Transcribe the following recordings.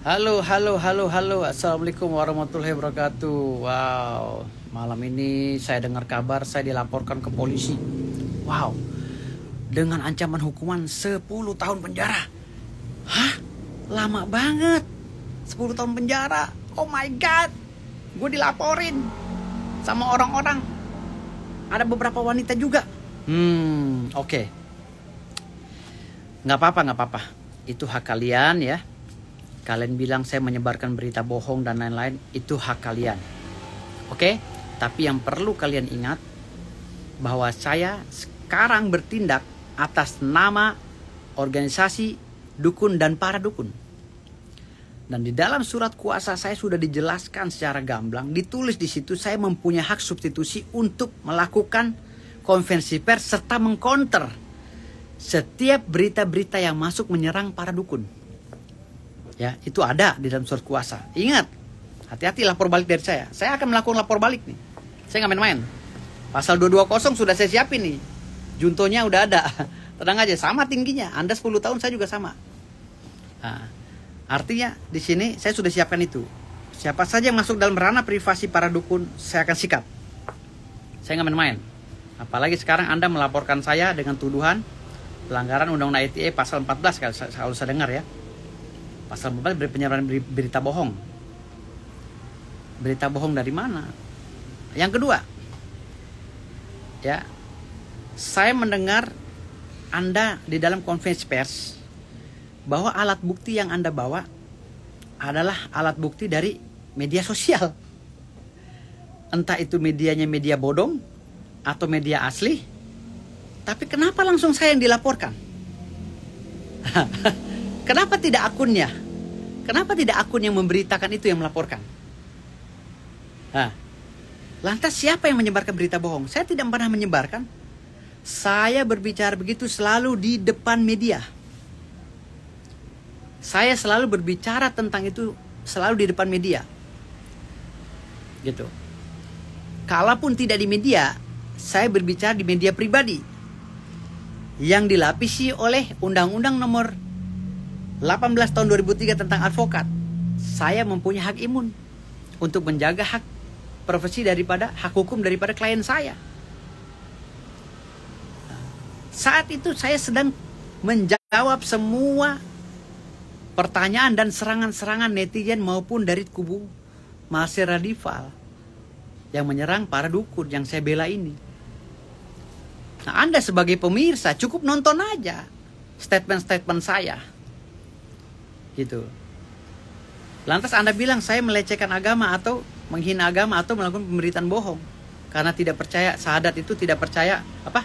Halo, halo, halo, halo. Assalamualaikum warahmatullahi wabarakatuh. Wow, malam ini saya dengar kabar saya dilaporkan ke polisi. Wow, dengan ancaman hukuman 10 tahun penjara. Hah? Lama banget. 10 tahun penjara. Oh my god. Gue dilaporin sama orang-orang. Ada beberapa wanita juga. Oke. Nggak apa-apa. Itu hak kalian ya. Kalian bilang saya menyebarkan berita bohong dan lain-lain, itu hak kalian. Oke? Tapi yang perlu kalian ingat bahwa saya sekarang bertindak atas nama organisasi dukun dan para dukun. Dan di dalam surat kuasa saya sudah dijelaskan secara gamblang, ditulis di situ saya mempunyai hak substitusi untuk melakukan konferensi pers serta mengcounter setiap berita-berita yang masuk menyerang para dukun. Ya, itu ada di dalam surat kuasa. Ingat, hati-hati lapor balik dari saya. Saya akan melakukan lapor balik nih. Saya nggak main-main. Pasal 220 sudah saya siapin nih. Juntonya udah ada. Tenang aja, sama tingginya. Anda 10 tahun, saya juga sama. Nah, artinya di sini saya sudah siapkan itu. Siapa saja yang masuk dalam ranah privasi para dukun, saya akan sikap. Saya nggak main-main. Apalagi sekarang Anda melaporkan saya dengan tuduhan pelanggaran Undang-Undang ITE pasal 14 kalau saya dengar ya. Pasal 14 penyebaran berita bohong. Berita bohong dari mana? Yang kedua, ya, saya mendengar Anda di dalam konferensi pers bahwa alat bukti yang Anda bawa adalah alat bukti dari media sosial. Entah itu medianya media bodong atau media asli. Tapi kenapa langsung saya yang dilaporkan? Kenapa tidak akunnya? Kenapa tidak akun yang memberitakan itu yang melaporkan? Lantas siapa yang menyebarkan berita bohong? Saya tidak pernah menyebarkan. Saya berbicara begitu selalu di depan media. Saya selalu berbicara tentang itu selalu di depan media. Gitu. Kalaupun tidak di media, saya berbicara di media pribadi yang dilapisi oleh Undang-Undang Nomor 18 tahun 2003 tentang advokat. Saya mempunyai hak imun untuk menjaga hak profesi daripada hak hukum daripada klien saya. Saat itu saya sedang menjawab semua pertanyaan dan serangan-serangan netizen maupun dari kubu Marcel Radival yang menyerang para dukun yang saya bela ini. Nah, Anda sebagai pemirsa cukup nonton aja statement-statement saya. Gitu. Lantas Anda bilang saya melecehkan agama atau menghina agama atau melakukan pemberitaan bohong karena tidak percaya syahadat itu tidak percaya apa?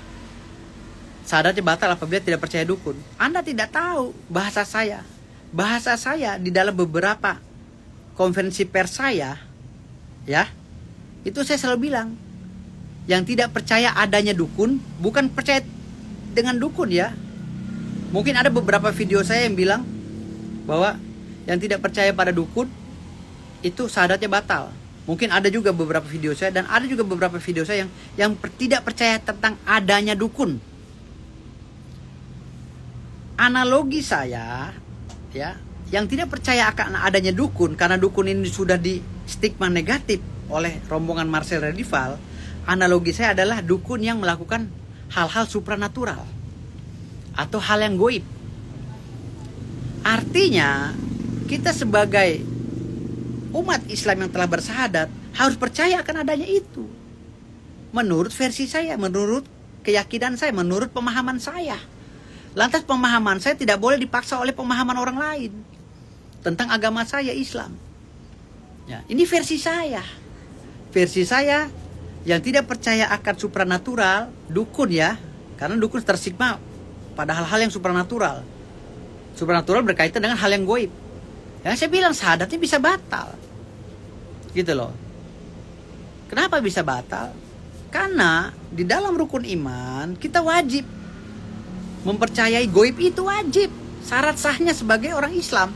Syahadatnya batal apabila tidak percaya dukun. Anda tidak tahu bahasa saya. Bahasa saya di dalam beberapa konferensi pers saya, ya, itu saya selalu bilang yang tidak percaya adanya dukun bukan percaya dengan dukun ya. Mungkin ada beberapa video saya yang bilang bahwa yang tidak percaya pada dukun itu syahadatnya batal. Mungkin ada juga beberapa video saya dan ada juga beberapa video saya yang tidak percaya tentang adanya dukun. Analogi saya ya, yang tidak percaya akan adanya dukun karena dukun ini sudah di stigma negatif oleh rombongan Marcel Radival. Analogi saya adalah dukun yang melakukan hal-hal supranatural atau hal yang goib. Artinya kita sebagai umat Islam yang telah bersyahadat harus percaya akan adanya itu. Menurut versi saya, menurut keyakinan saya, menurut pemahaman saya. Lantas pemahaman saya tidak boleh dipaksa oleh pemahaman orang lain tentang agama saya Islam. Ya, ini versi saya. Versi saya yang tidak percaya akan supranatural, dukun ya. Karena dukun tersigma pada hal-hal yang supranatural. Supranatural berkaitan dengan hal yang goib. Yang saya bilang syahadatnya bisa batal. Gitu loh. Kenapa bisa batal? Karena di dalam rukun iman kita wajib mempercayai goib, itu wajib. Syarat sahnya sebagai orang Islam.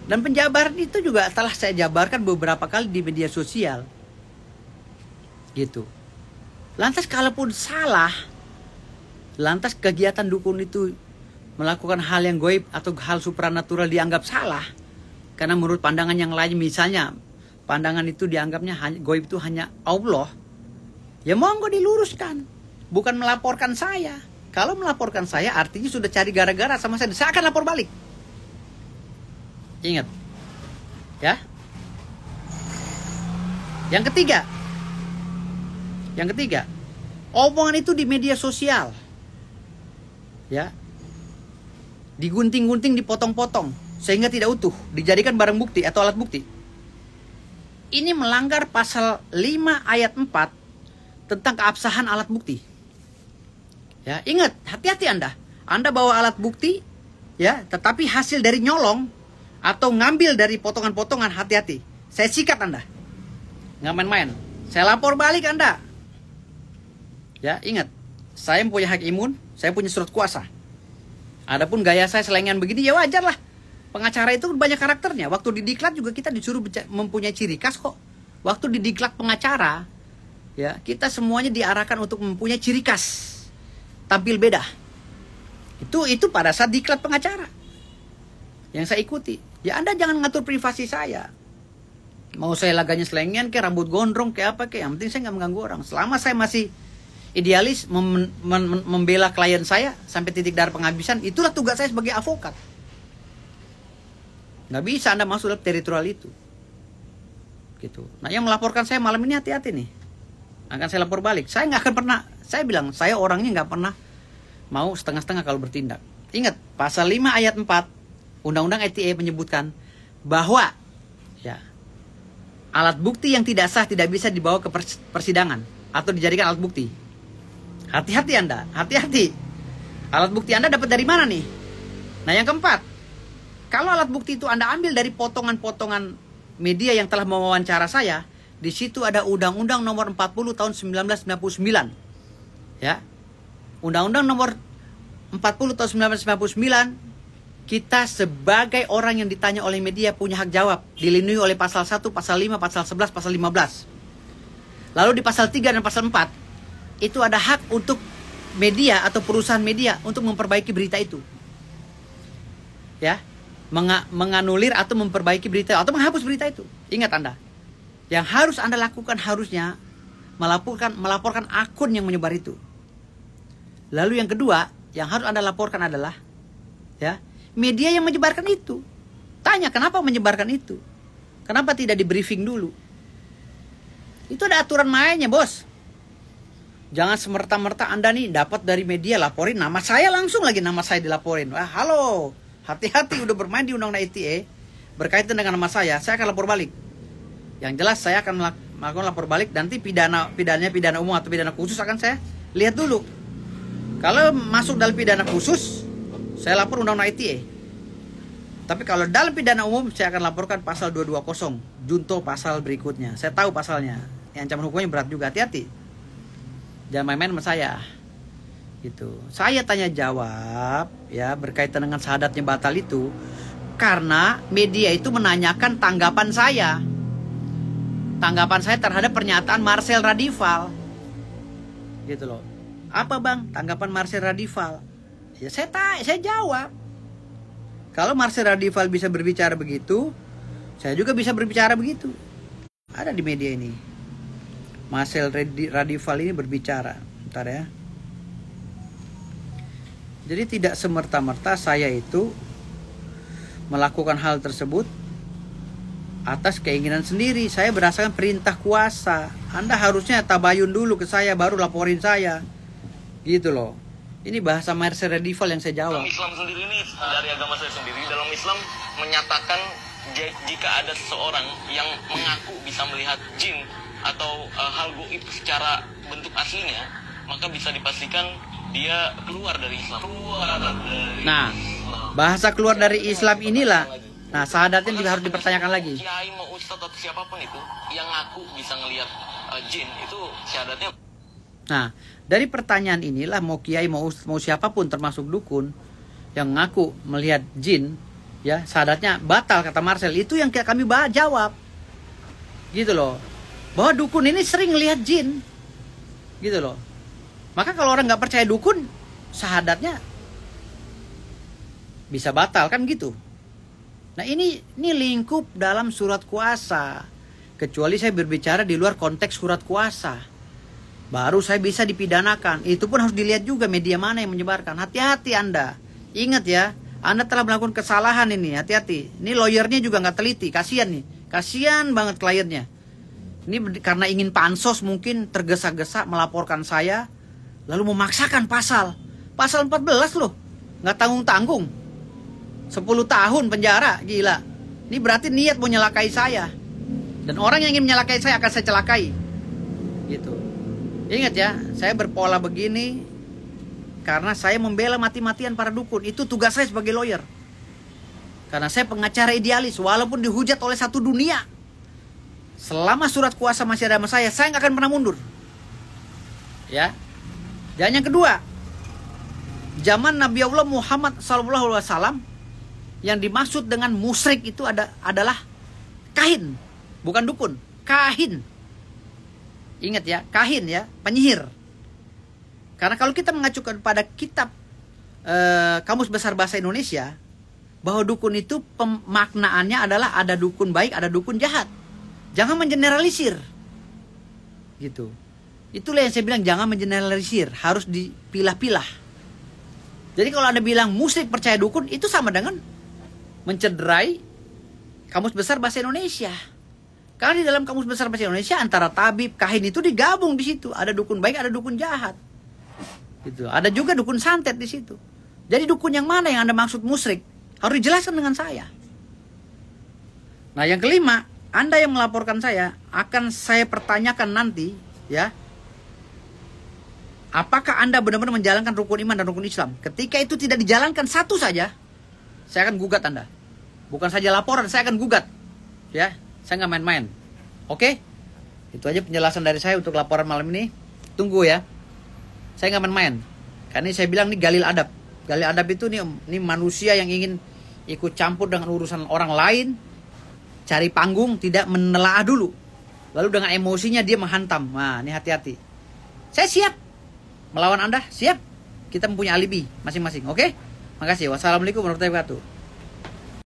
Dan penjabaran itu juga telah saya jabarkan beberapa kali di media sosial. Gitu. Lantas kalaupun salah, lantas kegiatan dukun itu melakukan hal yang goib atau hal supranatural dianggap salah karena menurut pandangan yang lain, misalnya pandangan itu dianggapnya goib itu hanya Allah, ya monggo diluruskan, bukan melaporkan saya. Kalau melaporkan saya artinya sudah cari gara-gara sama saya akan lapor balik. Ingat ya. Yang ketiga, omongan itu di media sosial ya, digunting-gunting, dipotong-potong sehingga tidak utuh, dijadikan barang bukti atau alat bukti. Ini melanggar pasal 5 ayat 4 tentang keabsahan alat bukti. Ya, ingat, hati-hati Anda. Anda bawa alat bukti ya, tetapi hasil dari nyolong atau ngambil dari potongan-potongan, hati-hati. Saya sikat Anda. Nggak main-main. Saya lapor balik Anda. Ya, ingat, saya punya hak imun, saya punya surat kuasa. Adapun gaya saya selengean begini ya wajar lah. Pengacara itu banyak karakternya. Waktu di diklat juga kita disuruh mempunyai ciri khas kok. Waktu di diklat pengacara, ya kita semuanya diarahkan untuk mempunyai ciri khas, tampil beda. Itu pada saat diklat pengacara yang saya ikuti. Ya Anda jangan ngatur privasi saya. Mau saya laganya selengean kayak rambut gondrong kayak apa kayak, yang penting saya nggak mengganggu orang. Selama saya masih idealis membela klien saya sampai titik darah penghabisan, itulah tugas saya sebagai advokat. Nggak bisa Anda masuk dalam teritorial itu. Gitu. Nah yang melaporkan saya malam ini hati-hati nih. Akan saya lapor balik. Saya nggak akan pernah, saya bilang saya orangnya nggak pernah mau setengah-setengah kalau bertindak. Ingat pasal 5 ayat 4 Undang-Undang ITE menyebutkan bahwa ya alat bukti yang tidak sah tidak bisa dibawa ke persidangan atau dijadikan alat bukti. Hati-hati Anda, hati-hati. Alat bukti Anda dapat dari mana nih? Nah yang keempat, kalau alat bukti itu Anda ambil dari potongan-potongan media yang telah mewawancara saya, di situ ada Undang-Undang nomor 40 tahun 1999. Ya. Undang-Undang nomor 40 tahun 1999, kita sebagai orang yang ditanya oleh media punya hak jawab, dilindungi oleh pasal 1, pasal 5, pasal 11, pasal 15. Lalu di pasal 3 dan pasal 4 itu ada hak untuk media atau perusahaan media untuk memperbaiki berita itu. Ya. Menganulir atau memperbaiki berita atau menghapus berita itu. Ingat Anda, yang harus Anda lakukan harusnya melaporkan akun yang menyebar itu. Lalu yang kedua, yang harus Anda laporkan adalah ya, media yang menyebarkan itu. Tanya kenapa menyebarkan itu? Kenapa tidak di briefing dulu? Itu ada aturan mainnya, Bos. Jangan semerta-merta Anda nih dapat dari media laporin nama saya langsung lagi, nama saya dilaporin. Wah, halo. Hati-hati udah bermain di Undang-Undang ITE berkaitan dengan nama saya akan lapor balik. Yang jelas saya akan melakukan lapor balik. Nanti pidana umum atau pidana khusus akan saya lihat dulu. Kalau masuk dalam pidana khusus, saya lapor Undang-Undang ITE. Tapi kalau dalam pidana umum, saya akan laporkan pasal 220, junto pasal berikutnya. Saya tahu pasalnya, yang ancaman hukumnya berat juga. Hati-hati, jangan main-main sama saya. Gitu. Saya tanya jawab ya berkaitan dengan syahadatnya batal itu karena media itu menanyakan tanggapan saya terhadap pernyataan Marcel Radival. Gitu loh. Apa Bang tanggapan Marcel Radival? Ya saya jawab. Kalau Marcel Radival bisa berbicara begitu, saya juga bisa berbicara begitu. Ada di media ini. Marcel Radival ini berbicara. Bentar ya. Jadi tidak semerta-merta saya itu melakukan hal tersebut atas keinginan sendiri. Saya berdasarkan perintah kuasa. Anda harusnya tabayun dulu ke saya baru laporin saya. Gitu loh. Ini bahasa Marcel Radival yang saya jawab. Dalam Islam sendiri ini, dari agama saya sendiri, dalam Islam menyatakan jika ada seseorang yang mengaku bisa melihat jin atau hal gaib secara bentuk aslinya, maka bisa dipastikan dia keluar dari Islam. Nah, bahasa keluar dari Islam inilah. Nah, syahadatnya juga harus dipertanyakan lagi. Kiai mau ustadz atau siapapun itu yang ngaku bisa ngelihat jin, itu syahadatnya. Nah, dari pertanyaan inilah mau kiai mau siapapun termasuk dukun yang ngaku melihat jin, ya syahadatnya batal kata Marcel. Itu yang kami jawab. Gitu loh. Bahwa dukun ini sering lihat jin. Gitu loh. Maka kalau orang nggak percaya dukun, syahadatnya bisa batal kan gitu. Nah ini lingkup dalam surat kuasa. Kecuali saya berbicara di luar konteks surat kuasa, baru saya bisa dipidanakan. Itu pun harus dilihat juga media mana yang menyebarkan. Hati-hati Anda. Ingat ya, Anda telah melakukan kesalahan ini. Hati-hati. Ini lawyernya juga nggak teliti. Kasian nih. Kasian banget kliennya. Ini karena ingin pansos mungkin tergesa-gesa melaporkan saya, lalu memaksakan pasal 14 loh. Nggak tanggung-tanggung. 10 tahun penjara, gila. Ini berarti niat mau nyelakai saya. Dan orang yang ingin menyelakai saya akan saya celakai. Gitu. Ingat ya, saya berpola begini karena saya membela mati-matian para dukun. Itu tugas saya sebagai lawyer. Karena saya pengacara idealis, walaupun dihujat oleh satu dunia. Selama surat kuasa masih ada sama saya nggak akan pernah mundur. Ya. Dan yang kedua, zaman Nabi Allah Muhammad SAW, yang dimaksud dengan musyrik itu adalah kahin, bukan dukun, kahin. Ingat ya, kahin ya, penyihir. Karena kalau kita mengacu pada kitab Kamus Besar Bahasa Indonesia, bahwa dukun itu pemaknaannya adalah ada dukun baik, ada dukun jahat. Jangan mengeneralisir. Gitu. Itulah yang saya bilang, jangan mengeneralisir, harus dipilah-pilah. Jadi kalau Anda bilang musyrik percaya dukun, itu sama dengan mencederai Kamus Besar Bahasa Indonesia. Karena di dalam Kamus Besar Bahasa Indonesia antara tabib, kahin itu digabung di situ. Ada dukun baik, ada dukun jahat. Gitu. Ada juga dukun santet di situ. Jadi dukun yang mana yang Anda maksud musyrik harus dijelaskan dengan saya. Nah, yang kelima, Anda yang melaporkan saya akan saya pertanyakan nanti, ya. Apakah Anda benar-benar menjalankan rukun iman dan rukun Islam? Ketika itu tidak dijalankan satu saja, saya akan gugat Anda. Bukan saja laporan, saya akan gugat. Ya, saya nggak main-main. Oke? Itu aja penjelasan dari saya untuk laporan malam ini. Tunggu ya. Saya nggak main-main. Karena ini saya bilang ini galil adab. Galil adab itu nih manusia yang ingin ikut campur dengan urusan orang lain, cari panggung, tidak menelaah dulu. Lalu dengan emosinya dia menghantam. Nah, ini hati-hati. Saya siap melawan Anda, siap. Kita mempunyai alibi masing-masing. Oke? Makasih. Wassalamualaikum warahmatullahi wabarakatuh.